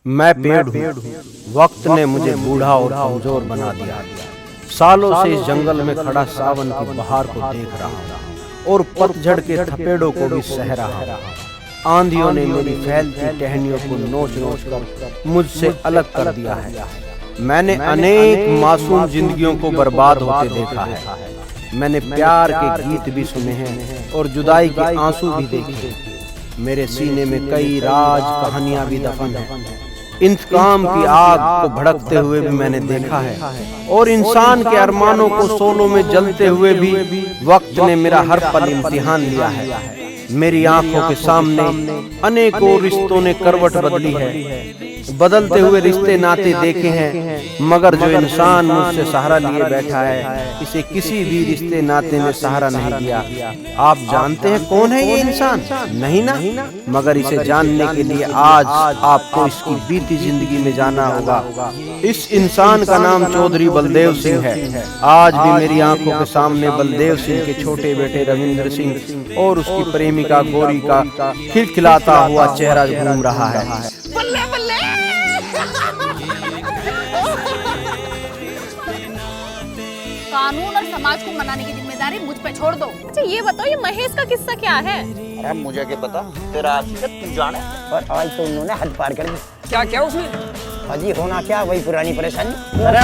मैं पेड़ हूँ, वक्त ने मुझे बूढ़ा और कमजोर बना दिया। सालों से इस जंगल में खड़ा सावन की बहार को देख रहा हूँ और पतझड़ के थपेड़ों को भी सह रहा हूँ। आंधियों ने मेरी फैलती टहनियों को नोच नोच कर मुझसे अलग कर दिया है। मैंने अनेक मासूम जिंदगियों को बर्बाद होते देखा है। मैंने प्यार के गीत भी सुने हैं और जुदाई के आंसू भी देखे। मेरे सीने में कई राज कहानियां भी दफन हैं। इंतकाम की आग को भड़कते हुए भी मैंने देखा है और इंसान के अरमानों को सोलों में जलते हुए भी वक्त ने मेरा हर पल इम्तिहान लिया है। मेरी आंखों के सामने अनेकों रिश्तों ने करवट बदली है। बदलते हुए रिश्ते नाते देखे हैं, मगर जो इंसान मुझसे सहारा लिए बैठा है, इसे किसी भी रिश्ते नाते ने सहारा नहीं दिया। आप जानते हैं कौन है ये इंसान? नहीं ना? मगर इसे जानने के लिए आज आपको इसकी बीती जिंदगी में जाना होगा। इस इंसान का नाम चौधरी बलदेव सिंह है। आज भी मेरी आंखों के सामने बलदेव सिंह के छोटे बेटे रविंद्र सिंह और उसकी प्रेमिका गौरी का खिलखिलाता हुआ चेहरा घूम रहा है। बल्ले बल्ले। कानून और समाज को मनाने की जिम्मेदारी मुझ पे छोड़ दो। अच्छा ये बताओ, ये महेश का किस्सा क्या है? अरे मुझे क्या पता, तेरा आशिक तू जाने। और आज तो उन्होंने हद पार कर दी। क्या क्या उसने? अजी होना क्या, वही पुरानी परेशानी। अरे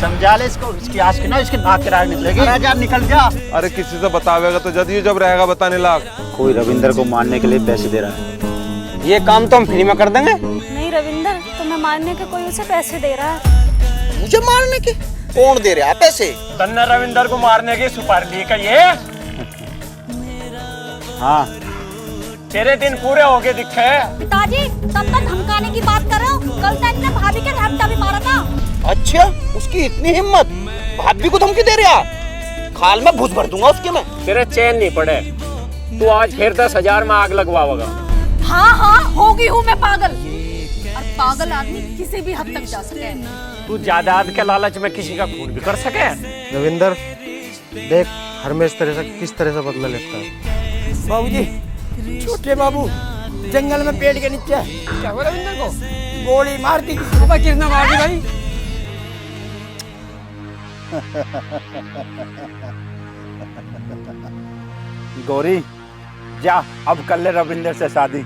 समझा ले इसको, इसकी आशिक ना इसकी नाक किराए निकलेगी। अरे जा निकल जा। अरे किसी से बतावेगा तो जब ये जब रहेगा बताने लाग। कोई रविंदर को मारने के लिए पैसे दे रहा है। ये काम तो हम फ्री में कर देंगे। नहीं रविंदर, तुम्हें मारने के कोई उसे पैसे दे रहा है। मुझे मारने के? कौन दे रहा है पैसे? तन्ने रविंदर को मारने की सुपारी ली का ये? हाँ तेरे दिन पूरे हो गए दिखे। पिताजी तब तक धमकाने की बात कर रहे हो? कल तक ने भाभी के झपटा भी मारा था। अच्छा, उसकी इतनी हिम्मत, भाभी को धमकी दे रहा? खाल में भूस भर दूंगा उसके में। तेरे चैन नहीं पड़े, तू आज फिर 10,000 में आग लगवाओगा। हाँ हो गई हूँ मैं पागल। और पागल आदमी किसी भी हद तक जा सके। तू जायदाद के लालच में किसी का खून भी कर सके। रविंदर देख, हरमेश तरह से किस तरह से बदला लेता है। बाबूजी, छोटे बाबू जंगल में पेड़ के नीचे क्या हुआ रविंदर को? गोली मार दी। किसने मार दी भाई? गौरी जा, अब कर ले रविंदर से शादी।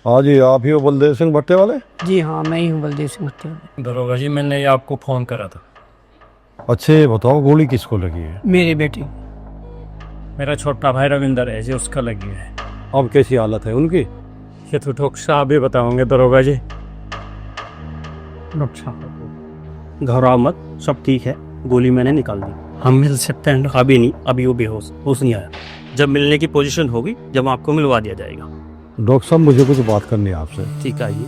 हाँ जी, आप ही हो बलदेव सिंह भट्टे वाले? जी हाँ, मैं ही हूँ बलदेव सिंह भट्टे वाले। दरोगा जी, मैंने ये आपको फोन करा था। अच्छे बताओ, गोली किसको लगी है? मेरी बेटी। मेरा छोटा भाई रविंदर है जी, उसका लगी है। अब कैसी हालत है उनकी? ये तो डॉक्टर साहब ही बताओगे दरोगा जी। डॉक्टर साहब घबराओ मत, सब ठीक है। गोली मैंने निकाल दी। हम मिल सकते हैं? अभी नहीं, अभी वो बेहोश नहीं आया। जब मिलने की पोजीशन होगी, जब आपको मिलवा दिया जाएगा। डॉक्टर साहब, मुझे कुछ बात करनी है आपसे। ठीक है, आइए।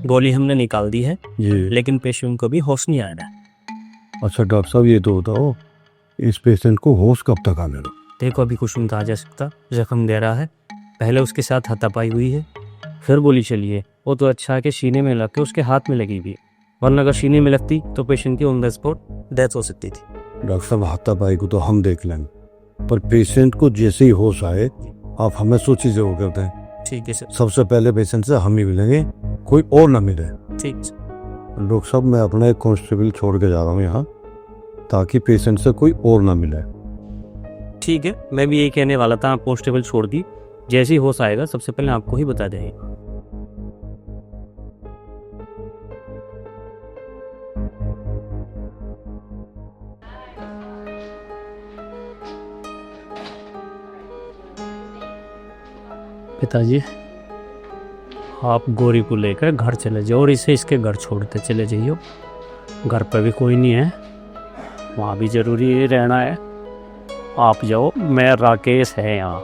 गोली हमने निकाल दी है जी, लेकिन पेशेंट को भी होश नहीं आ रहा है। अच्छा डॉक्टर साहब, ये तो बताओ इस पेशेंट को होश कब तक आने दो? देखो, अभी कुछ नहीं कहा जा सकता। जख्म दे रहा है, पहले उसके साथ हाथापाई हुई है, फिर गोली चली है। वो तो अच्छा है कि सीने में लग के उसके हाथ में लगी हुई है, वरना अगर सीने में लगती तो पेशेंट की ऑन द स्पॉट डेथ हो सकती थी। डॉक्टर साहब, हाथापाई को तो हम देख लेंगे, पर पेशेंट को जैसे ही होश आए आप हमें सूची जरूर कर दें। ठीक है सर। सबसे पहले पेशेंट से हम ही मिलेंगे, कोई और ना मिले। ठीक सर। डॉक्टर साहब मैं अपना एक कांस्टेबल छोड़ के जा रहा हूँ यहाँ, ताकि पेशेंट से कोई और ना मिले। ठीक है, मैं भी यही कहने वाला था, आप कांस्टेबल छोड़ दी, जैसे ही होश आएगा सबसे पहले आपको ही बता देंगे। पिताजी आप गौरी को लेकर घर चले जाओ और इसे इसके घर छोड़ते चले जाइए। घर पर भी कोई नहीं है, वहाँ भी ज़रूरी रहना है। आप जाओ, मैं राकेश है यहाँ।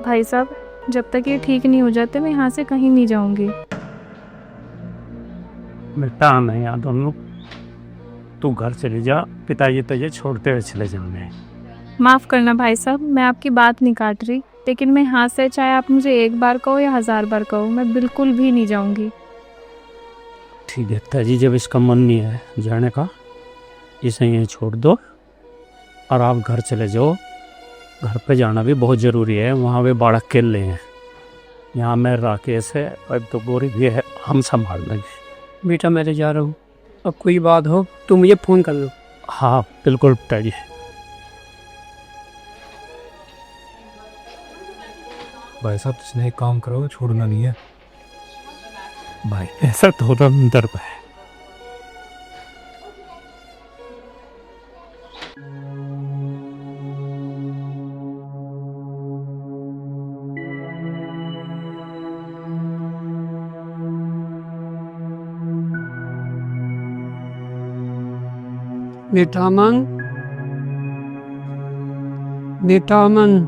भाई साहब जब तक ये ठीक नहीं हो जाते मैं यहाँ से कहीं नहीं जाऊंगी। बेटा नहीं यहाँ दोनों, तू घर चले जा, पिताजी तुझे छोड़ते हुए चले जाएंगे। माफ़ करना भाई साहब, मैं आपकी बात नहीं काट रही, लेकिन मैं यहाँ से चाहे आप मुझे 1 बार कहो या 1000 बार कहो, मैं बिल्कुल भी नहीं जाऊंगी। ठीक है पिताजी, जब इसका मन नहीं है जाने का, इसे यहीं छोड़ दो और आप घर चले जाओ। घर पे जाना भी बहुत ज़रूरी है, वहाँ वे बाड़क अकेले हैं। यहाँ मैं राकेश है और तो गौरी भी है, हम संभाल लेंगे। बेटा मैं तो जा रहा हूँ, अब कोई बात हो तो मुझे फ़ोन कर लो। हाँ बिल्कुल पिताजी। भाई साहब इसने एक काम करो, छोड़ना नहीं है। भाई ऐसा तो अंदर पे है। बेटा अमन, बेटा अमन।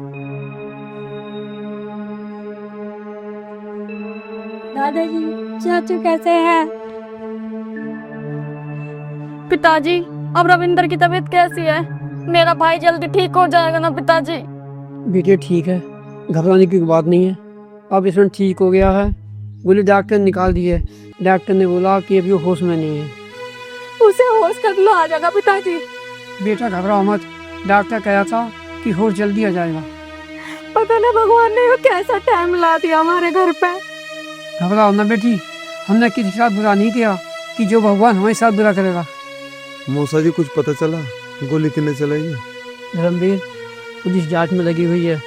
दादाजी चाचू कैसे हैं? पिताजी अब रविंदर की तबीयत कैसी है? मेरा भाई जल्दी ठीक हो जाएगा ना पिताजी? बेटे ठीक है, घबराने की बात नहीं है। अब इसमें ठीक हो गया है, गोली डॉक्टर ने निकाल दी है। डॉक्टर ने बोला कि अभी वो होश में नहीं है। उसे होश कर लो, आ जाएगा पिताजी। बेटा घबराओ मत, डॉक्टर कहा था कि होश जल्दी आ जाएगा। पता नहीं भगवान ने कैसा टाइम ला दिया हमारे घर पे। घबराओ ना बेटी, हमने किसी के साथ बुरा नहीं किया कि जो भगवान हमारे साथ बुरा करेगा। मौसा जी कुछ पता चला गोली किसने चलाई है? धर्मवीर पुलिस जांच में लगी हुई है।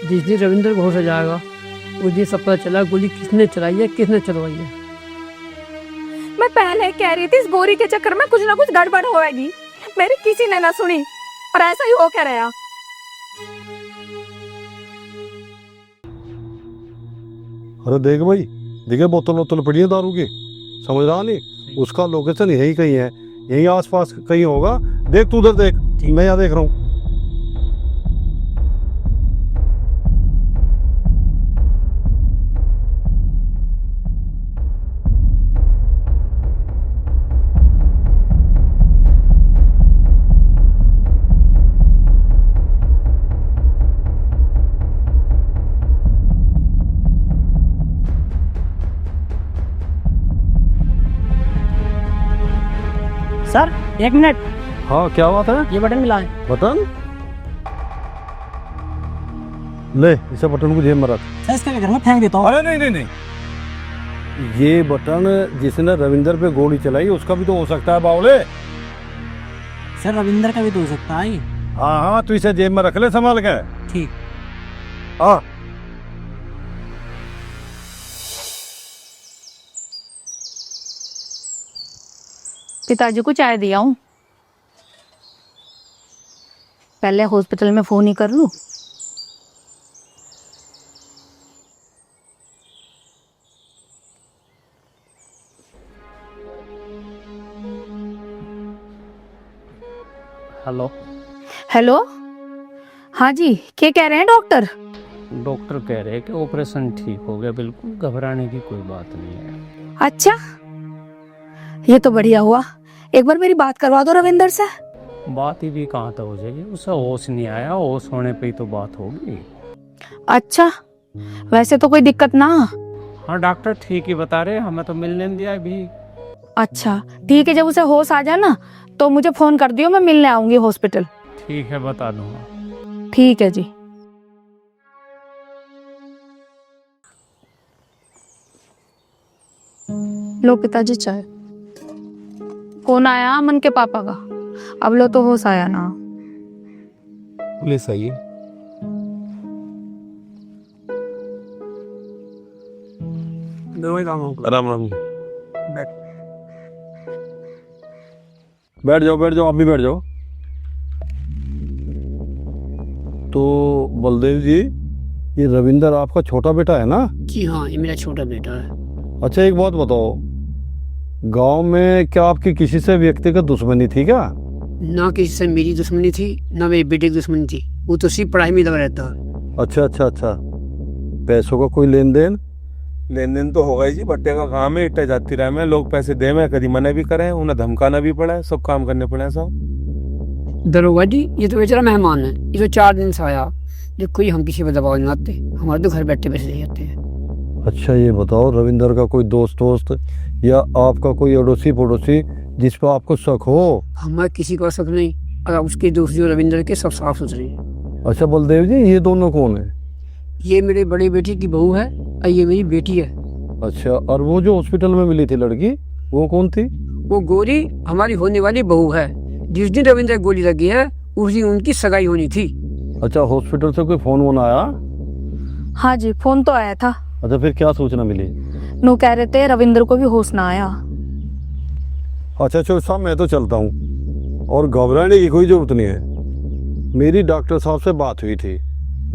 जिस दिन रविंदर को होश आ जाएगा उस दिन सब पता चला गोली किसने चलाई है, किसने चलवाई है। मैं पहले कह रही थी इस गोरी के चक्कर में कुछ ना कुछ गड़बड़ होएगी, मेरी किसी ने ना सुनी और ऐसा ही हो क्या रहा। अरे देख भाई, देखे बोतल पड़ी है दारू की, समझ रहा नहीं? उसका लोकेशन यही कहीं है, यही आसपास कहीं होगा। देख तू उधर देख, मैं यहाँ देख रहा हूँ। सर 1 मिनट, हाँ क्या बात है? ये बटन मिला है। बटन ले, इसे बटन को जेब में रख। सर इसके घर में फेंक देता हूँ। अरे नहीं, ये बटन जिसने रविंदर पे गोली चलाई उसका भी तो हो सकता है बावले। सर रविंदर का भी तो हो सकता है। हाँ तू इसे जेब में रख ले संभाल के। ठीक। हाँ पिताजी को चाय दिया हूँ, पहले हॉस्पिटल में फोन ही कर लूं। हेलो। हेलो, हाँ जी, क्या कह रहे हैं डॉक्टर? डॉक्टर कह रहे हैं कि ऑपरेशन ठीक हो गया, बिल्कुल घबराने की कोई बात नहीं है। अच्छा, ये तो बढ़िया हुआ। एक बार मेरी बात करवा दो रविंदर से। बात ही भी कहाँ तक हो जाएगी, उसे होश नहीं आया, होश होने पे ही तो बात होगी। अच्छा, वैसे तो कोई दिक्कत ना? हाँ डॉक्टर ठीक ही बता रहे, हमें तो मिलने नहीं दिया अभी। अच्छा ठीक है, जब उसे होश आ जाए ना तो मुझे फोन कर दियो, मैं मिलने आऊंगी हॉस्पिटल। ठीक है, बता दूंगा। ठीक है जी। लो पिताजी चाय। फोन आया अमन के पापा का, अब लो तो होश आया ना। पुलिस आई। राम राम। बैठ जाओ आप भी बैठ जाओ। तो बलदेव जी, ये रविंदर आपका छोटा बेटा है ना? जी हाँ, ये मेरा छोटा बेटा है। अच्छा एक बात बताओ, गांव में क्या आपकी किसी से व्यक्तिगत दुश्मनी थी क्या? ना किसी से मेरी दुश्मनी थी, ना मेरे बेटे की दुश्मनी थी। वो तो सिर्फ पढ़ाई में लगा रहता है। अच्छा। पैसों का कोई लेन देन? लेन देन तो होगा ही जी, बट्टे का काम है, इट्टा जाती रहे में लोग पैसे दे में, कभी मना भी करे, उन्हें धमकाना भी पड़ा है, सब काम करने पड़े हैं सब। दरोगा जी, ये तो बेचारा मेहमान है, ये तो 4 दिन से आया। देखो ये हम किसी पर दबाव नहीं लाते, हमारे तो घर बैठे पैसे दे जाते हैं। अच्छा ये बताओ, रविंदर का कोई दोस्त या आपका कोई अड़ोसी पड़ोसी जिस पर आपको शक हो? हमारे किसी को शक नहीं, अगर उसके दोस्त जो रविंदर के सब साफ सुथरे हैं। अच्छा बलदेव जी, ये दोनों कौन है? ये मेरे बड़े बेटे की बहू है और ये मेरी बेटी है। अच्छा, और वो जो हॉस्पिटल में मिली थी लड़की, वो कौन थी? वो गोरी हमारी होने वाली बहू है। जिस दिन रविंद्र को गोली लगी है उस दिन उनकी सगाई होनी थी। अच्छा, हॉस्पिटल से कोई फोन आया? हाँ जी, फोन तो आया था। अच्छा, फिर क्या सूचना मिली? नो कह रहे थे रविंद्र को भी होश ना आया। अच्छा साहब, मैं तो चलता हूँ और घबराने की कोई जरूरत नहीं है। मेरी डॉक्टर साहब से बात हुई थी,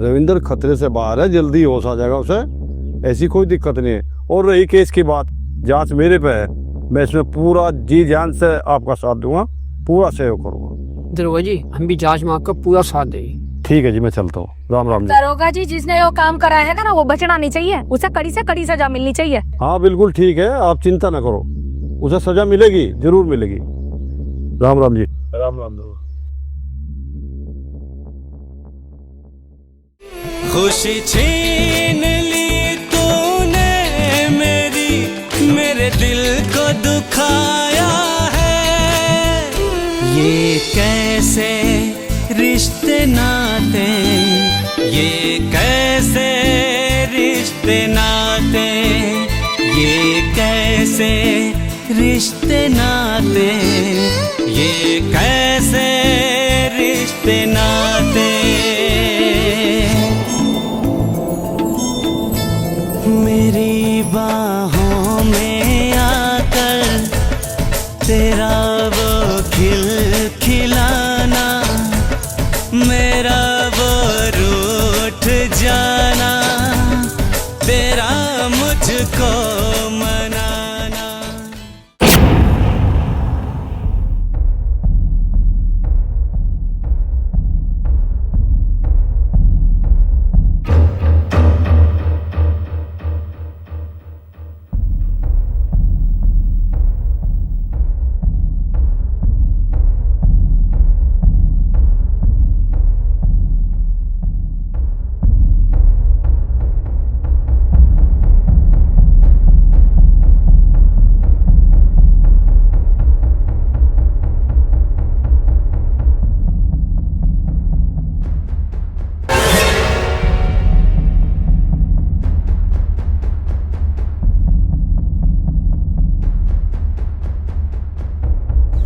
रविंदर खतरे से बाहर है, जल्दी होश आ जाएगा उसे, ऐसी कोई दिक्कत नहीं है। और रही केस की बात, जांच मेरे पे है, मैं इसमें पूरा जी जान से आपका साथ दूंगा, पूरा सहयोग करूंगा। दरोगा जी, हम भी जांच में आपका पूरा साथ देंगे। ठीक है जी, मैं चलता हूँ। राम राम जी। दरोगा जी, जिसने वो काम कराया है ना, वो बचना नहीं चाहिए, उसे कड़ी से कड़ी सजा मिलनी चाहिए। हाँ बिल्कुल ठीक है, आप चिंता न करो, उसे सजा मिलेगी, जरूर मिलेगी। राम राम जी। राम राम। खुशी छीन ली तूने मेरी, मेरे दिल को दुखाया है। ये कैसे रिश्ते नाते, ये कैसे रिश्ते नाते, ये कैसे रिश्ते नाते, ये कैसे रिश्ते नाते। मेरी बाहों में आकर तेरा वो खिलखिलाना, मेरा वो रूठ जाना, तेरा मुझको मनाना।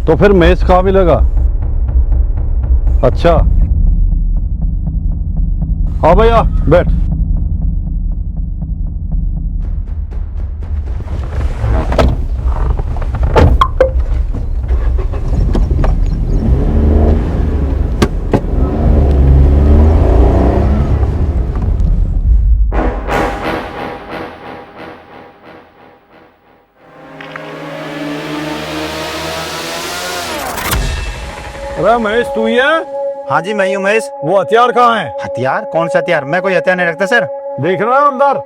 तो फिर महेश कहाँ मिलेगा? अच्छा, हाँ भैया बैठ। अरे महेश तू ही है? हाँ जी मैं ही हूँ महेश। वो हथियार कहाँ है? हथियार? कौन सा हथियार? मैं कोई हथियार नहीं रखता सर। देख रहा है अंदर,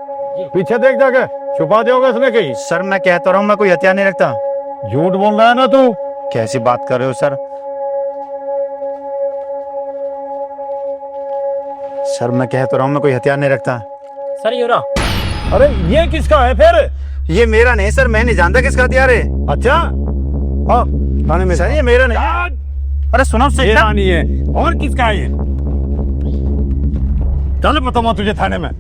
पीछे देख जाके, छुपा दिया होगा इसने कहीं। सर मैं कहता रहा हूँ मैं कोई हथियार नहीं रखता। झूठ बोल रहा है ना तू? कैसी बात कर रहे हो सर? सर मैं कह तो रहा हूँ मैं कोई हथियार नहीं रखता। सर ये रहा। अरे ये किसका है फिर? ये मेरा नहीं सर, मैं नहीं जानता किसका हथियार है। अच्छा, हाँ थाने में। सर ये मेरा नहीं। अरे सुनो ये नहीं है, और किसका है ये? चल बताऊंगा तुझे थाने में।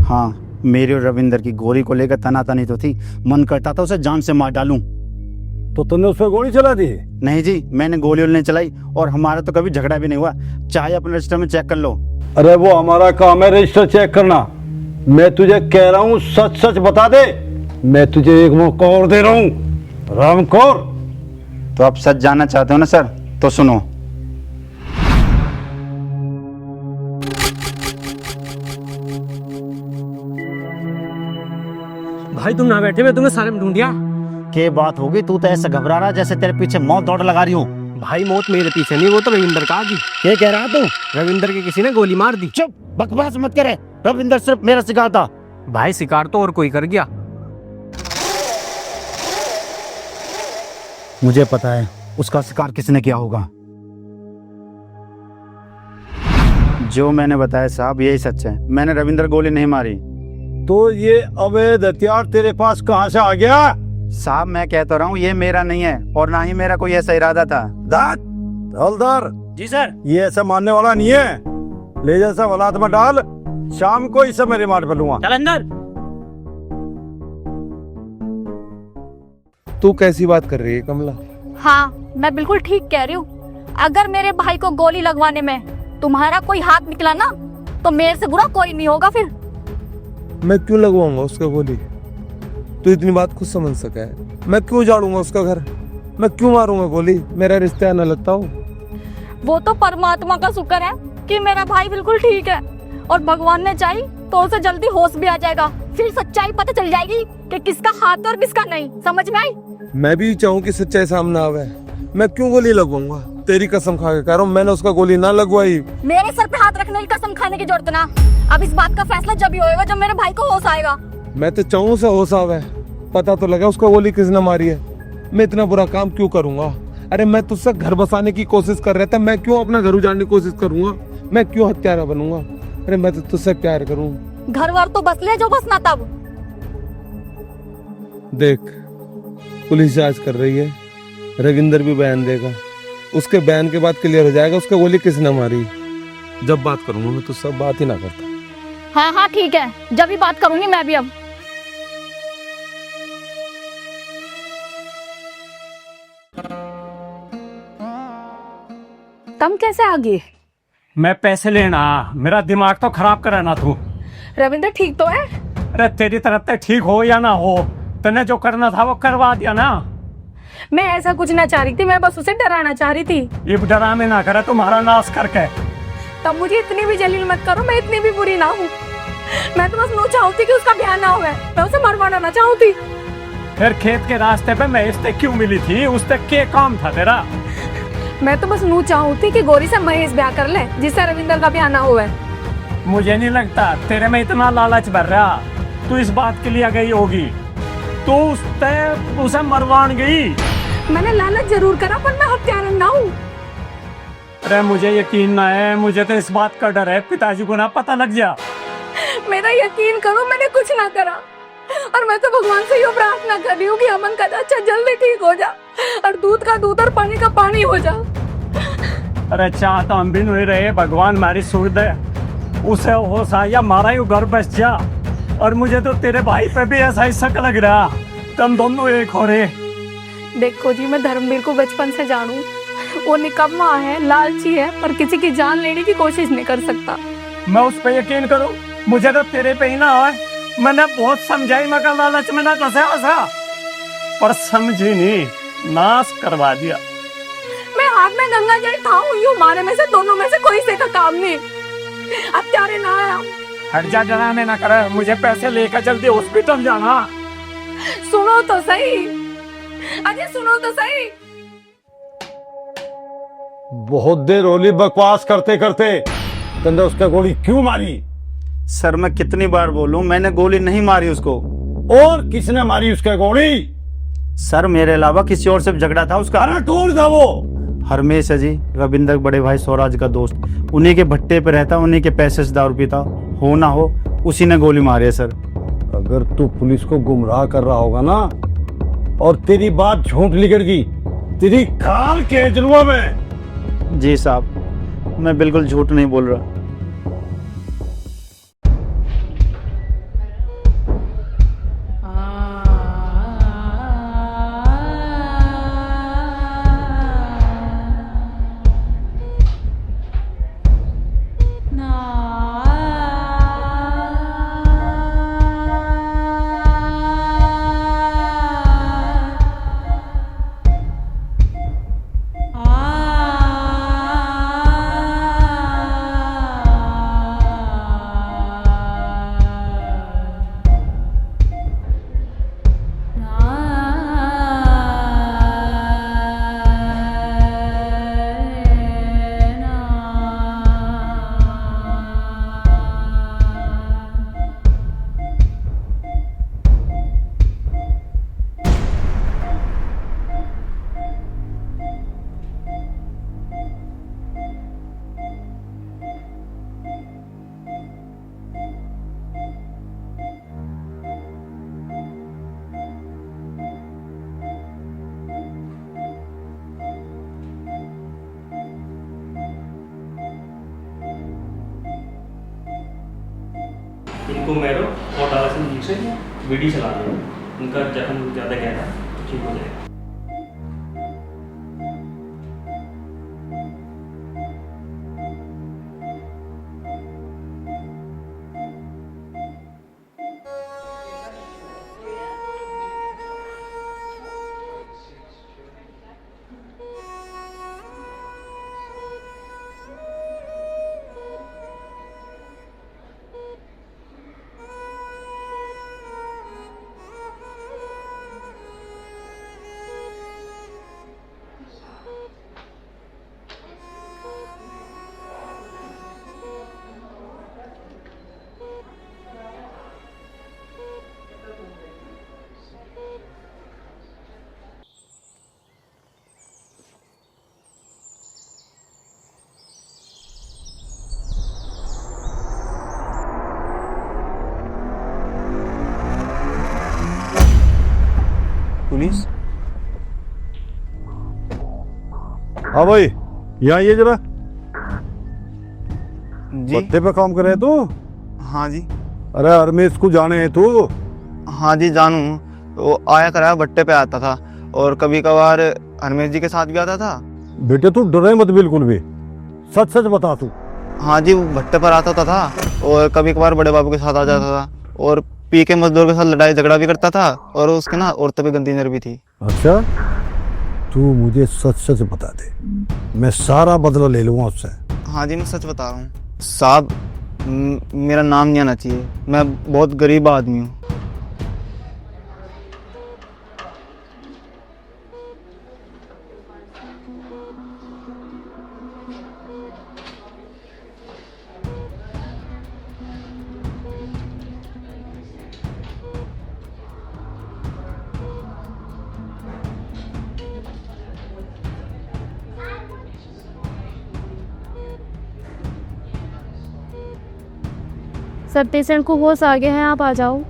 हाँ, मेरी और रविंदर की गोली को लेकर तनातनी तो थी, मन करता था उसे जान से मार डालूं। तो तुमने उस पर गोली चला दी? नहीं जी, मैंने गोली नहीं चलाई और हमारा तो कभी झगड़ा भी नहीं हुआ। चाहे अपने रजिस्टर में चेक कर लो। अरे वो हमारा काम है रजिस्टर चेक करना। मैं तुझे कह रहा हूँ सच सच बता दे। मैं तुझे एक मौका और दे रहा हूँ रामखोर। तो आप सच जानना चाहते हो ना सर, तो सुनो। भाई तुम ना बैठे, मैं तुम्हें सारे में ढूंढिया। क्या बात होगी, तू तो ऐसा घबरा रहा जैसे तेरे पीछे मौत दौड़ लगा रही हो। भाई मौत मेरे पीछे नहीं, वो तो रविंदर का आगे। क्या कह रहा तू? रविंदर के किसी ने गोली मार दी। चुप, बकवास मत करे। रविंदर सिर्फ मेरा शिकार था। भाई शिकार तो और कोई कर गया। मुझे पता है उसका शिकार किसने किया होगा। जो मैंने बताया साहब यही सच है। मैंने रविंदर गोली नहीं मारी। तो ये अवैध हथियार तेरे पास कहाँ से आ गया? साहब मैं कहता रहा हूँ ये मेरा नहीं है और ना ही मेरा कोई ऐसा इरादा था। हवलदार जी सर। ये ऐसा मानने वाला नहीं है। ले जैसा औलाद में डाल, शाम को इसे मैं रिमांड पर लूंगा। चल अंदर। तू कैसी बात कर रही है कमला? हाँ, मैं बिल्कुल ठीक कह रही हूँ। अगर मेरे भाई को गोली लगवाने में तुम्हारा कोई हाथ निकला ना, तो मेरे से बुरा कोई नहीं होगा। फिर मैं क्यों लगवाऊंगा उसका गोली? तू इतनी बात खुद समझ सका है। मैं क्यों जाड़ूंगा उसका घर? मैं क्यों मारूंगा गोली? मेरा रिश्ता न लगता हो। वो तो परमात्मा का शुक्र है कि मेरा भाई बिल्कुल ठीक है, और भगवान ने चाही तो उसे जल्दी होश भी आ जाएगा। फिर सच्चाई पता चल जाएगी कि किसका हाथ और किसका नहीं। समझ में आई? मैं भी चाहूँ कि सच्चाई सामने आवे। मैं क्यों गोली लगवाऊंगा? तेरी कसम खा के कह रहा हूँ, मैंने उसका गोली ना लगवाई। मेरे सर पे हाथ रखने की कसम खाने की जरूरत ना। अब इस बात का फैसला जब ही होएगा जब मेरे भाई को होश आएगा। मैं तो चाहूँ से होश आवे। पता तो लगा उसका गोली किसने मारी है। मैं इतना बुरा काम क्यों करूंगा? अरे मैं तुझसे घर बसाने की कोशिश कर रहा था, मैं क्यों अपना घर उजाड़ने की कोशिश करूंगा? मैं क्यों हत्यारा बनूंगा? अरे मैं तो तुझसे प्यार करूँ। घर वर तो बस ले जो बसना तब। देख, पुलिस जांच कर रही है, रविंदर भी बयान देगा। उसके बयान के बाद क्लियर हो जाएगा उसका गोली किसने मारी। जब बात करूंगा मैं तो सब बात ही ना करता। हाँ हाँ ठीक है, जब भी बात करूंगी मैं भी। अब तुम कैसे आ गए? मैं पैसे लेना, मेरा दिमाग तो खराब करा ना तू। रविंदर ठीक तो है? अरे तेरी तरफ से ठीक हो या ना हो, तूने जो करना था वो करवा दिया ना। मैं ऐसा कुछ ना चाह रही थी, मैं बस उसे डराना चाह रही थी। ये डरामे ना करे तुम्हारा नाश करके। तब मुझे इतनी भी जलील मत करो, मैं इतनी भी बुरी ना हूँ। मैं तो बस नू चाहती कि उसका ब्याह ना हो, मैं उसे मरवाना ना चाहती। फिर खेत के रास्ते पे मैं इससे क्यों मिली थी? उससे क्या काम था तेरा? मैं तो बस नू चाहती कि गोरी से महेश ब्याह कर ले, जिससे रविंदर का ब्याह ना हुआ। मुझे नहीं लगता तेरे में इतना लालच भर रहा। तू इस बात के लिए गई होगी, तू उसे मरवान गई। मैंने लालच जरूर करा, पर मैं हत्यारा ना हूँ। अरे मुझे यकीन ना है, मुझे तो इस बात का डर है पिताजी को ना पता लग जा। मेरा यकीन करो, मैंने कुछ ना करा। और मैं तो भगवान से ये प्रार्थना कर रही हूँ कि अमन का चाचा जल्दी ठीक हो जा और दूध का दूध और पानी का पानी हो जा। अरे चाह तो हम भी नहीं रहे, भगवान मारी सुर दे, उसे होश आ या मारा ही घर बस जा। और मुझे तो तेरे भाई पे भी ऐसा ही शक लग रहा, तुम दोनों एक हो रहे। देखो जी, मैं धर्मवीर को बचपन से जानू। वो निकम्मा है, लालची है, पर किसी की जान लेने की कोशिश नहीं कर सकता। मैं उस पे यकीन करूं? मुझे तो तेरे पे ही ना है। मैंने बहुत समझाई, मगर लालच में ना फंसा, पर समझी नहीं, नाश करवा दिया। मैं हाथ में गंगा जल ठाऊं, यूं मारे में से दोनों में से कोई से का काम नहीं। अब त्यारे ना आया। हट जा, डराने ना करे। मुझे पैसे लेकर जल्दी हॉस्पिटल जाना। सुनो तो सही अजय, सुनो तो सही। बहुत देर होली बकवास करते करते। तुमने उसका गोली क्यों मारी? सर मैं कितनी बार बोलूं, मैंने गोली नहीं मारी उसको। और किसने मारी उसका गोली? सर मेरे अलावा किसी और से झगड़ा था उसका। अरे कौन था वो? हरमेश है जी, रविंदर बड़े भाई स्वराज का दोस्त। उन्हीं के भट्टे पे रहता, उन्हीं के पैसे से दारू पीता। हो ना हो उसी ने गोली मारी है सर। अगर तू पुलिस को गुमराह कर रहा होगा ना और तेरी बात झूठ निकल गई, तेरी खाल के जलवा में। जी साहब, मैं बिल्कुल झूठ नहीं बोल रहा। इनको मैरो और डालासन नीचे वीडी चला दो, उनका जख्म ज़्यादा गहरा तो ठीक हो जाएगा। पुलिस? हाँ भाई, यहाँ ये जरा। जी पत्ते पे काम कर रहे तू? हाँ जी। अरे हरमेश को जाने है तू? हाँ जी जानू, वो आया कराया भट्टे पे आता था और कभी कभार हरमेश जी के साथ भी आता था। बेटे तू डरे मत बिल्कुल भी, सच सच बता तू। हाँ जी, वो भट्टे पर आता था और कभी कभार बड़े बाबू के साथ आ जाता था और पी के मजदूर के साथ लड़ाई झगड़ा भी करता था और उसके ना औरतें भी गंदी नजर भी थी। अच्छा, तू मुझे सच सच बता दे, मैं सारा बदला ले लूंगा उससे। हाँ जी मैं सच बता रहा हूँ साहब, मेरा नाम नहीं आना चाहिए, मैं बहुत गरीब आदमी हूँ। सर पेशेंट को होश आ गया है, आप आ जाओ।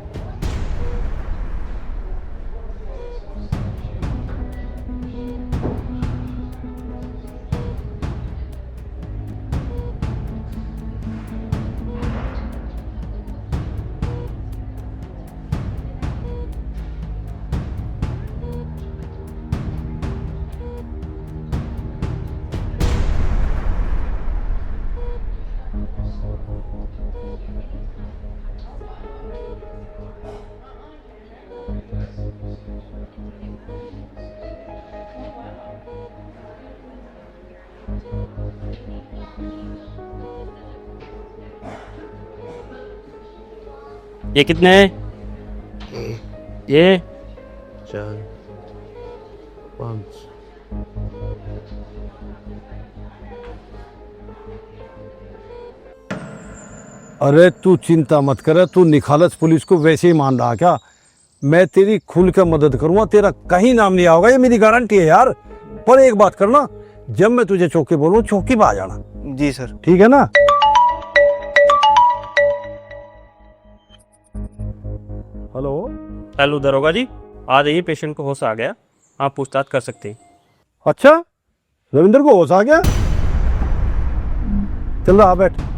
ये कितने हैं? ये 4 5 1 अरे तू चिंता मत कर, तू निखालस पुलिस को वैसे ही मान रहा क्या? मैं तेरी खुल कर मदद करूंगा, तेरा कहीं नाम नहीं आओगा, ये मेरी गारंटी है यार। पर एक बात करना, जब मैं तुझे चौकी बोलूं चौकी पे आ जाना। जी सर। ठीक है ना? हेलो हेलो दरोगा जी, आ जाइए, पेशेंट को होश आ गया, आप पूछताछ कर सकते हैं। अच्छा, रविंदर को होश आ गया? चल रहा बैठ।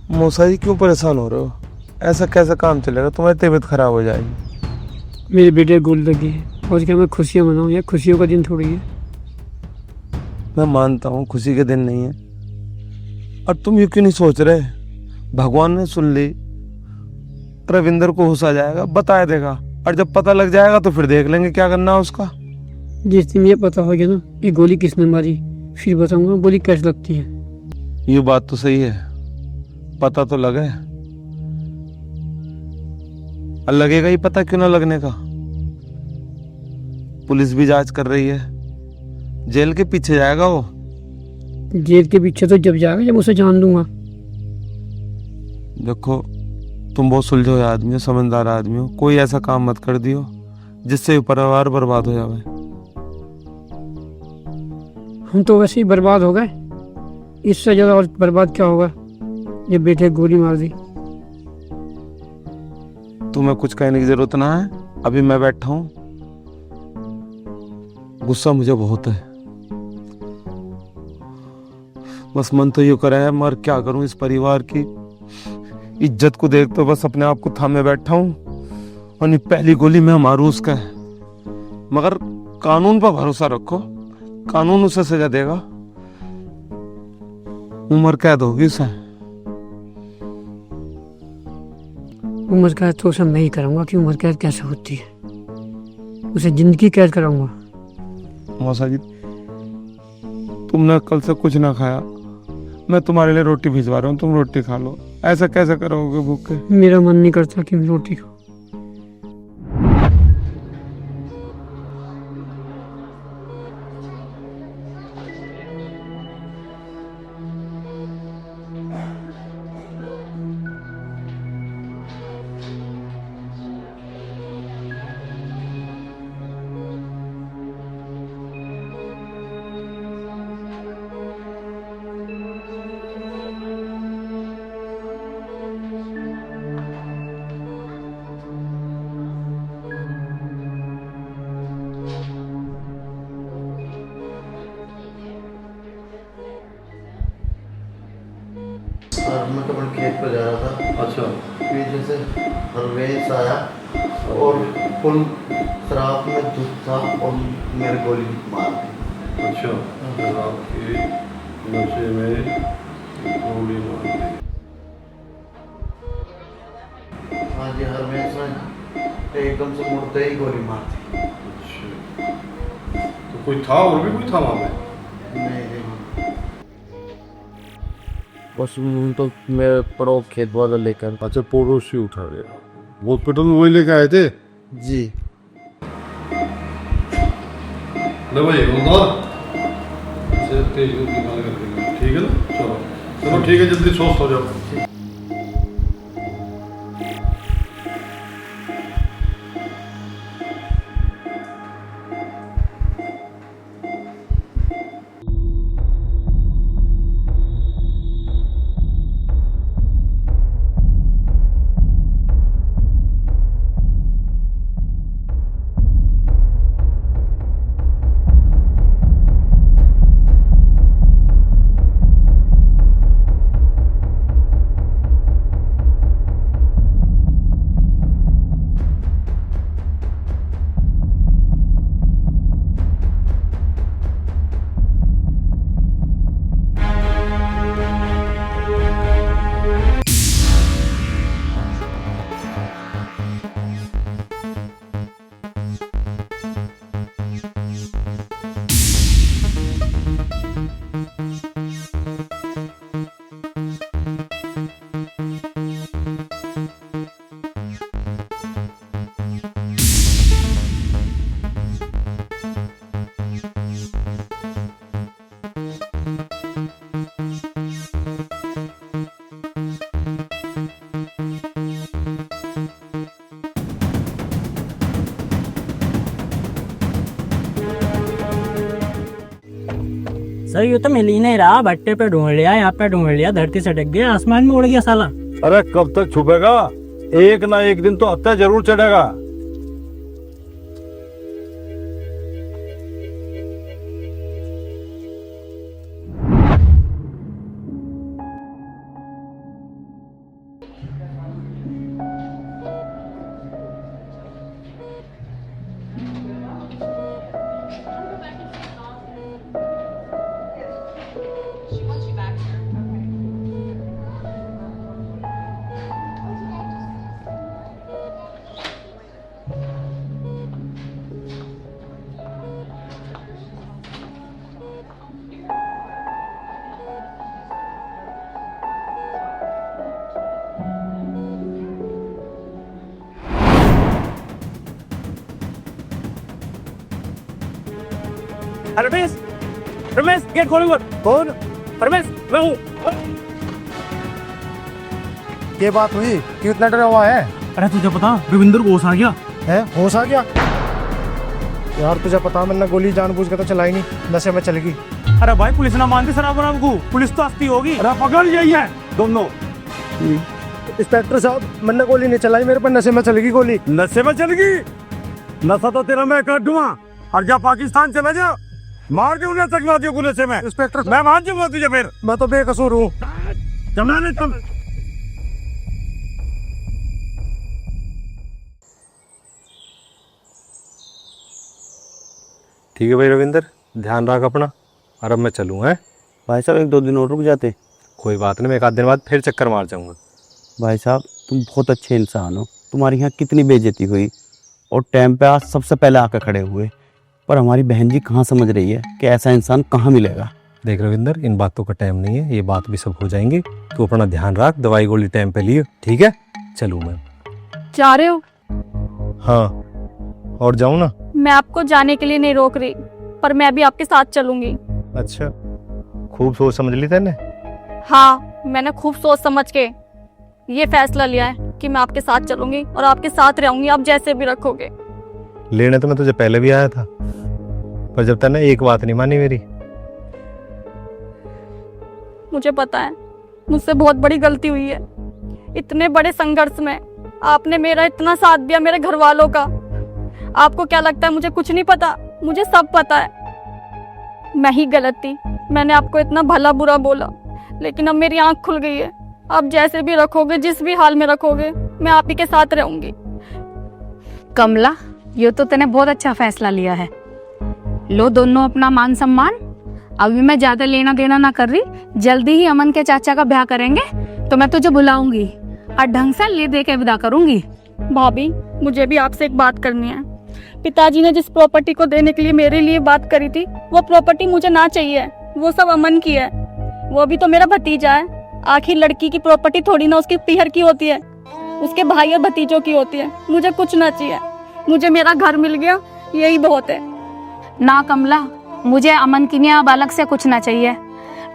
मौसा जी क्यों परेशान हो रहे हो? ऐसा कैसा काम चलेगा? तुम्हारी तबीयत खराब हो जाएगी। मेरे बेटे गोल लगी है और क्या मैं खुशियाँ मनाऊँ? यार खुशियों का दिन थोड़ी है। मैं मानता हूँ खुशी के दिन नहीं है, और तुम ये क्यों नहीं सोच रहे भगवान ने सुन ली, रविंदर को होश आ जाएगा, बता देगा, और जब पता लग जाएगा तो फिर देख लेंगे क्या करना है उसका। जिस दिन ये पता हो गया ना कि गोली किसने मारी, फिर बताऊंगा गोली कैसे लगती है। ये बात तो सही है, पता तो लगे, और लगेगा ही, पता क्यों ना लगने का। पुलिस भी जांच कर रही है, जेल के पीछे जाएगा वो। जेल के पीछे तो जब जाएगा जब उसे जान दूंगा। देखो तुम बहुत सुलझे हुए आदमी हो, समझदार आदमी हो, कोई ऐसा काम मत कर दियो जिससे परिवार बर्बाद हो जाए। हम तो वैसे ही बर्बाद हो गए, इससे ज्यादा और बर्बाद क्या होगा? ये बेटे गोली मार दी। तुम्हें कुछ कहने की जरूरत ना है, अभी मैं बैठा हूं, गुस्सा मुझे बहुत है, बस मन तो ये करे है, मगर क्या करूं, इस परिवार की इज्जत को देख तो बस अपने आप को थामे बैठा हूं, और नहीं पहली गोली मैं मारूं उसका है। मगर कानून पर भरोसा रखो, कानून उसे सजा देगा, उम्र कैद होगी उसे। उम्र कैद तो उसे मैं ही कराऊंगा कि उम्र कैद कैसे होती है, उसे जिंदगी कैद कराऊंगा। मौसा जी तुमने कल से कुछ ना खाया, मैं तुम्हारे लिए रोटी भिजवा रहा हूँ, तुम रोटी खा लो। ऐसा कैसे करोगे भूखे? मेरा मन नहीं करता कि मैं रोटी खाऊं। मैं कमल खेत पर जा रहा था। अच्छा। पीछे से हरवेश आया और फुल शराब में दूध था और मेरे गोली मार दी। अच्छा, शराब के नशे में गोली मार दी। हाँ जी, हरवेश ने एकदम से मुड़ते ही गोली मार दी। अच्छा, तो कोई था और भी कोई था वहाँ पे? नहीं। बस तो मेरे पड़ोस खेत वाला लेकर। अच्छा, पड़ोसी उठा गया। हॉस्पिटल में वही लेके आए थे? जी। ले भाई से तेज निकाल कर, ठीक है ना? चलो चलो ठीक है, जल्दी स्वस्थ हो जाओ। सर ये तो मिल ही नहीं रहा, भट्टे पे ढूंढ लिया, यहाँ पे ढूंढ लिया, धरती से ढक गया, आसमान में उड़ गया साला। अरे कब तक छुपेगा, एक ना एक दिन तो हत्या जरूर चढ़ेगा। रमेश, रमेश गेट खोलो। कौन? रमेश, मैं हूँ। ये बात हुई क्यों इतना डरा हुआ है? अरे तुझे पता रविंदर को होश आ गया है? होश आ गया? यार तुझे पता मैंने गोली जानबूझ के तो चलाई नहीं, नशे में चल गई। अरे भाई पुलिस ना मानती शराब वराब को, पुलिस तो हस्ती होगी। अरे पकड़ जाइए दोनों। इंस्पेक्टर साहब मैंने गोली नहीं चलाई, मेरे पर नशे में चल गई गोली। नशे में चल गई? नशा तो तेरा मैं कर दूंगा, और जा पाकिस्तान चला जा, मार के उन्हें तकवा दियो नशे में। इंस्पेक्टर मैं मान जाऊंगा तुझे फिर। मैं तो बेकसूर हूँ। चमड़ा चल। ठीक है भाई रविंदर, ध्यान रख अपना, और अब मैं चलूँ है। भाई साहब 1-2 दिन और रुक जाते। कोई बात नहीं, मैं 1 आध दिन बाद फिर चक्कर मार जाऊंगा। भाई साहब तुम बहुत अच्छे इंसान हो, तुम्हारी यहाँ कितनी बेइज्जती हुई और टाइम पे आज सबसे पहले आकर खड़े हुए, पर हमारी बहन जी कहाँ समझ रही है कि ऐसा इंसान कहाँ मिलेगा। देख रविंदर, इन बातों का टाइम नहीं है, ये बात भी सब हो जाएंगी। तू अपना ध्यान रख, दवाई गोली टाइम पे लियो, ठीक है? चलूँ मैं। जा रहे हो? हाँ, और जाऊँ ना? मैं आपको जाने के लिए नहीं रोक रही, पर मैं भी आपके साथ चलूंगी। अच्छा, खूब सोच समझ ली तैने? हाँ, मैंने खूब सोच समझ के ये फैसला लिया है कि मैं आपके साथ चलूंगी और आपके साथ रहूंगी, आप जैसे भी रखोगे। लेने तो मैं तुझे पहले भी आया था, पर जब तक एक बात नहीं मानी मेरी। मुझे पता है मुझसे बहुत बड़ी गलती हुई है। इतने बड़े संघर्ष में आपने मेरा इतना साथ दिया, मेरे घर वालों का। आपको क्या लगता है मुझे कुछ नहीं पता? मुझे सब पता है। मैं ही गलत थी, मैंने आपको इतना भला बुरा बोला, लेकिन अब मेरी आंख खुल गई है। आप जैसे भी रखोगे, जिस भी हाल में रखोगे, मैं आप ही के साथ रहूंगी। कमला, ये तो तूने बहुत अच्छा फैसला लिया है। लो दोनों अपना मान सम्मान। अभी मैं ज्यादा लेना देना ना कर रही, जल्दी ही अमन के चाचा का ब्याह करेंगे तो मैं तुझे बुलाऊंगी और ढंग से ले दे के विदा करूंगी। भाभी, मुझे भी आपसे एक बात करनी है। पिताजी ने जिस प्रॉपर्टी को देने के लिए मेरे लिए बात करी थी, वो प्रॉपर्टी मुझे ना चाहिए, वो सब अमन की है। वो भी तो मेरा भतीजा है। आखिर लड़की की प्रॉपर्टी थोड़ी ना उसकी पीहर की होती है, उसके भाई और भतीजों की होती है। मुझे कुछ ना चाहिए, मुझे मेरा घर मिल गया, यही बहुत है। ना कमला, मुझे अमन की अब अलग से कुछ ना चाहिए।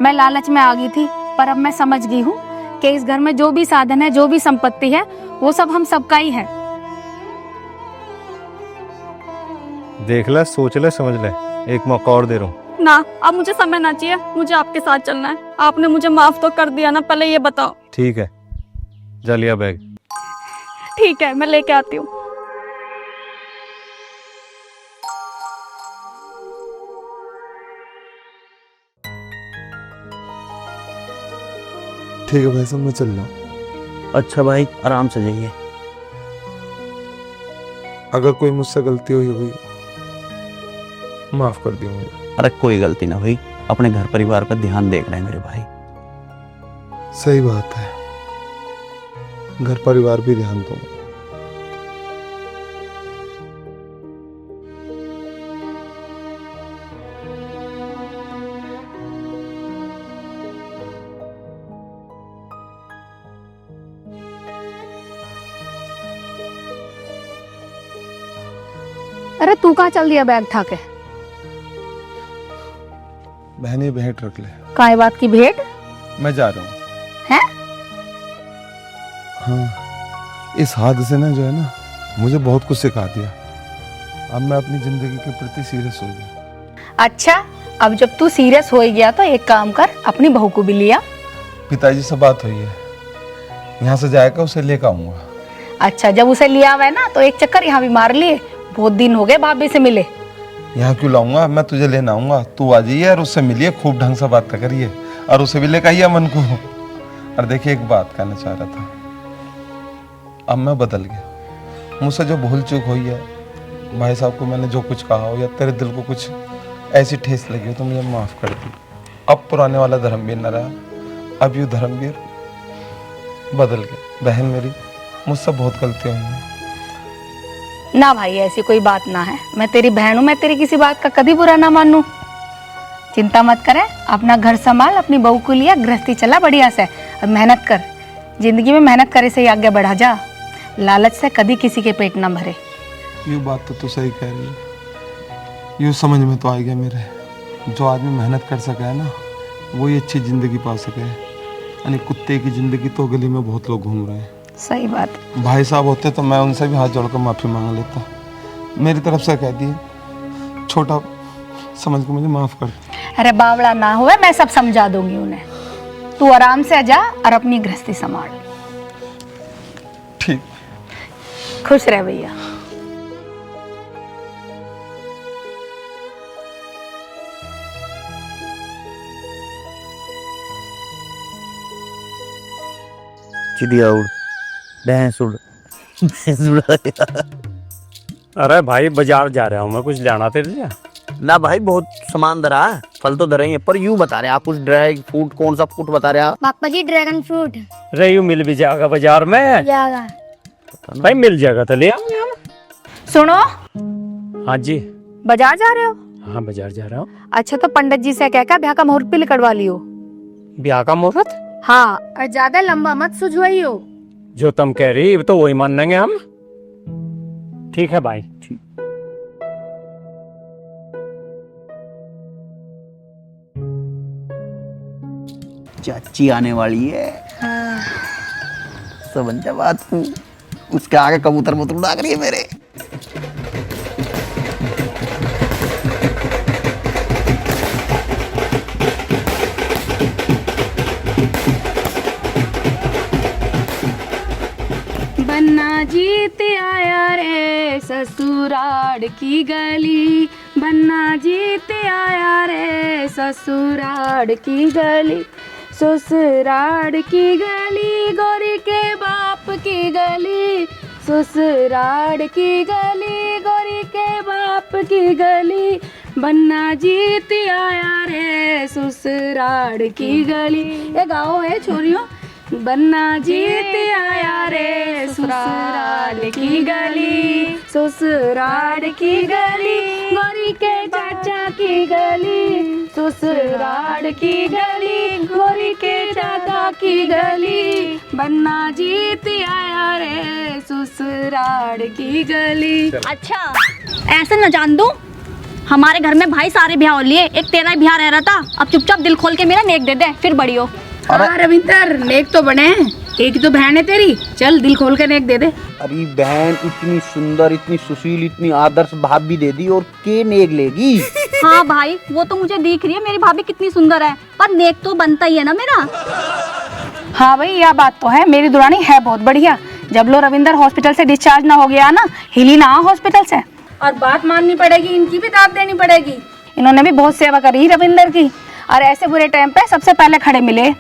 मैं लालच में आ गई थी, पर अब मैं समझ गई हूँ कि इस घर में जो भी साधन है, जो भी संपत्ति है, वो सब हम सबका ही है। देख ले, सोच ले, समझ ले, एक मौका और दे रहा हूँ। ना, अब मुझे समय ना चाहिए, मुझे आपके साथ चलना है। आपने मुझे माफ तो कर दिया ना, पहले ये बताओ। ठीक है, जा लिया बैग। ठीक है, मैं लेके आती हूँ। ठीक है भाई साहब, मैं चल रहा हूँ। अच्छा भाई, आराम से जाइए। अगर कोई मुझसे गलती हुई होगी माफ कर दियो मुझे। अरे कोई गलती ना हुई, अपने घर परिवार का ध्यान देख रहे हैं मेरे भाई। सही बात है, घर परिवार भी ध्यान दो। अरे तू कहाँ चल दिया बैग उठा के? बहने भेंट रख ले। काय बात की भेंट? मैं जा रहा हूँ। हैं? हाँ, इस हादसे ने जो है ना मुझे बहुत कुछ सिखा दिया। अब मैं अपनी जिंदगी के प्रति सीरियस हो गया। अच्छा, अब जब तू सीरियस हो ही गया तो एक काम कर, अपनी बहू को भी लिया। पिताजी से बात हुई है, यहाँ से जाएगा उसे लेकर आऊंगा। अच्छा, जब उसे लिया हुआ है ना तो एक चक्कर यहाँ भी मार लिए, बहुत दिन हो गए भाभी से मिले। यहाँ क्यों लाऊंगा, मैं तुझे लेना आऊंगा, तू आ जाइए और उससे मिलिए, खूब ढंग से बात करिए और उसे भी लेकर आइए मन को। और देखिए एक बात कहना चाह रहा था, अब मैं बदल गया, मुझसे जो भूल चूक हुई है, भाई साहब को मैंने जो कुछ कहा हो या तेरे दिल को कुछ ऐसी ठेस लगी हो तो मुझे माफ कर दी। अब पुराने वाला धर्मवीर न रहा, अब यूँ धर्मवीर बदल गया। बहन मेरी, मुझसे बहुत गलतियां हुई हैं। ना भाई, ऐसी कोई बात ना है, मैं तेरी बहन हूँ, मैं तेरी किसी बात का कभी बुरा ना मानूं। चिंता मत करे, अपना घर संभाल, अपनी बहू को लिया, गृहस्थी चला बढ़िया से, और मेहनत कर, जिंदगी में मेहनत करे से ही आगे बढ़ा जा, लालच से कभी किसी के पेट ना भरे। ये बात तो तू सही कह रही है, यूँ समझ में तो आ गया मेरे, जो आदमी मेहनत कर सका है ना वही अच्छी जिंदगी पा सके, यानी कुत्ते की जिंदगी तो गली में बहुत लोग घूम रहे हैं। सही बात। भाई साहब होते तो मैं उनसे भी हाथ जोड़कर माफी मांग लेता, मेरी तरफ से कह दिए, छोटा समझ के मुझे माफ कर। अरे बावड़ा ना हुए, मैं सब समझा दूंगी उन्हें, तू आराम से जा और अपनी गृहस्थी संभाल। ठीक, खुश रह भैया। चिड़िया उड़, भैंस उड़, भैंस उड़ा यार। अरे भाई बाजार जा रहा हूँ मैं, कुछ लाना तेरे लिए? ना भाई, बहुत सामान धरा है, फल तो धरे ही है, पर यूं बता रहे आप कुछ ड्रैगन फ्रूट, कौन सा फ्रूट बता रहे आप? पापा जी ड्रैगन फ्रूट अरे यूँ मिल भी जाएगा बाजार में? जाएगा भाई मिल जाएगा तो ले आओ। सुनो। हाँ जी। बाजार जा रहे हो? हाँ बाजार जा रहा हूँ। अच्छा, तो पंडित जी से कहकर ब्याह का मुहूर्त भी कटवा लियो। ब्याह का मुहूर्त? हाँ, और ज्यादा लंबा मत सुझवाइयो। जो तुम कह रही तो वही मानेंगे हम। ठीक है भाई। चाची आने वाली है। हाँ। समझ जा बात तू, उसके आगे कबूतर मुतर उड़ा रही है मेरे। बन्ना जीत आया रे ससुराल की गली, बन्ना जीत आया रे ससुराल की गली, ससुराल की गली, गोरी के बाप की गली, ससुराल की गली, गोरी के बाप की गली, बन्ना जीत आया रे ससुराल की गली। ये गाँव है छोरियों। बन्ना जीत आया रे ससुराल की गली, ससुराल की गली, गोरी के चाचा की गली, ससुराल की गली, गोरी के चाचा की गली, बन्ना जीत आया रे ससुराल की गली। अच्छा, ऐसे न जान दूं, हमारे घर में भाई सारे ब्याह हो लिए, एक तेरा ही ब्याह रह रहा था, अब चुपचाप दिल खोल के मेरा नेक दे दे, फिर बड़ी हो। हाँ रविंदर, नेक तो बने, एक तो बहन है तेरी, चल दिल खोल के नेक दे दे। अरे बहन इतनी सुंदर, इतनी सुशील, इतनी आदर्श भाभी दे दी और के नेक लेगी। हाँ भाई, वो तो मुझे दिख रही है मेरी भाभी कितनी सुंदर है, पर नेक तो बनता ही है ना मेरा। हाँ भाई, यह बात तो है, मेरी दुरानी है बहुत बढ़िया। जब लो रविंदर हॉस्पिटल से डिस्चार्ज ना हो गया ना, हिली ना हॉस्पिटल से, और बात माननी पड़ेगी, इनकी भी दाद देनी पड़ेगी। इन्होंने भी बहुत सेवा करी रविंदर की, और ऐसे बुरे टाइम पे सबसे पहले खड़े मिले।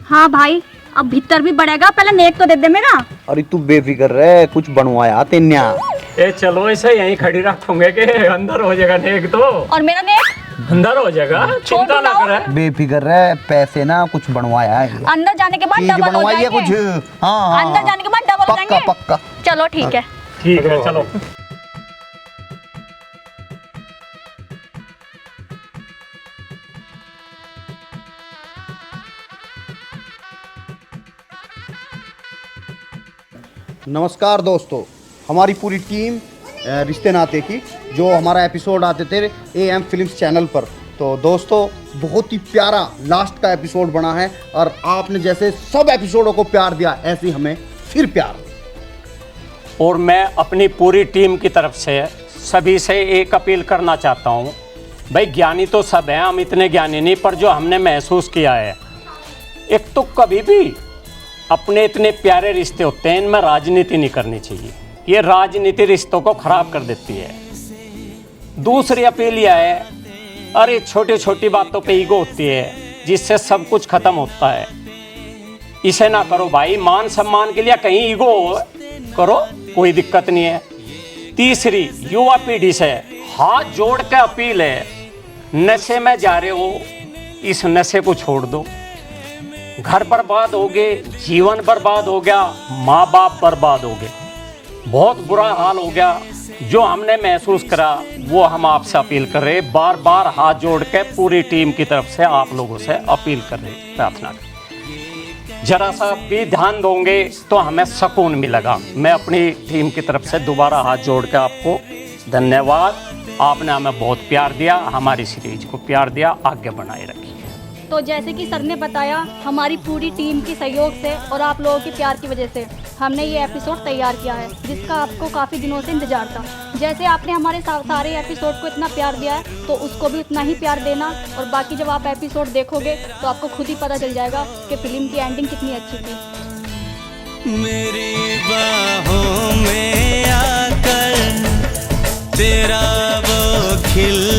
हाँ भाई, अब भीतर भी बढ़ेगा, पहले नेक तो दे दे मेरा। अरे तू बेफिक्र रह, कुछ बनवाया तेन्या। ए चलो ऐसे यहीं खड़ी रखूंगे कि अंदर हो जाएगा नेक तो। और मेरा नेक अंदर हो जाएगा, चिंता ना करे। बेफिक्र रह, पैसे ना कुछ बनवाया है, अंदर जाने के बाद डबल हो जाएंगे कुछ। हाँ, अंदर जाने के बाद डबल हो जाएंगे। पक्का। चलो ठीक है। ठीक है चलो। नमस्कार दोस्तों, हमारी पूरी टीम रिश्ते नाते की, जो हमारा एपिसोड आते थे AM फिल्म्स चैनल पर। तो दोस्तों, बहुत ही प्यारा लास्ट का एपिसोड बना है, और आपने जैसे सब एपिसोडों को प्यार दिया, ऐसे ही हमें फिर प्यार। और मैं अपनी पूरी टीम की तरफ से सभी से एक अपील करना चाहता हूँ भाई ज्ञानी तो सब हैं, हम इतने ज्ञानी नहीं, पर जो हमने महसूस किया है, एक तो कभी भी अपने इतने प्यारे रिश्ते होते हैं, इनमें राजनीति नहीं करनी चाहिए। ये राजनीति रिश्तों को खराब कर देती है। दूसरी अपील यह है, अरे छोटी छोटी बातों पे ईगो होती है जिससे सब कुछ खत्म होता है। इसे ना करो भाई। मान सम्मान के लिए कहीं ईगो करो, कोई दिक्कत नहीं है। तीसरी, युवा पीढ़ी से हाथ जोड़ के अपील है, नशे में जा रहे हो, इस नशे को छोड़ दो। घर बर्बाद हो गए, जीवन बर्बाद हो गया, माँ बाप बर्बाद हो गए, बहुत बुरा हाल हो गया। जो हमने महसूस करा वो हम आपसे अपील कर रहे, बार बार हाथ जोड़ के पूरी टीम की तरफ से आप लोगों से अपील कर रहे, प्रार्थना कर, जरा सा भी ध्यान दोगे तो हमें सुकून मिलेगा। मैं अपनी टीम की तरफ से दोबारा हाथ जोड़ के आपको धन्यवाद। आपने हमें बहुत प्यार दिया, हमारी सीरीज को प्यार दिया, आगे बनाए रखिए। तो जैसे कि सर ने बताया, हमारी पूरी टीम की सहयोग से और आप लोगों के प्यार की वजह से हमने ये एपिसोड तैयार किया है, जिसका आपको काफ़ी दिनों से इंतजार था। जैसे आपने हमारे सारे एपिसोड को इतना प्यार दिया है, तो उसको भी उतना ही प्यार देना। और बाकी जब आप एपिसोड देखोगे तो आपको खुद ही पता चल जाएगा कि फिल्म की एंडिंग कितनी अच्छी थी। मेरी बाहों में आकर तेरा वो खिल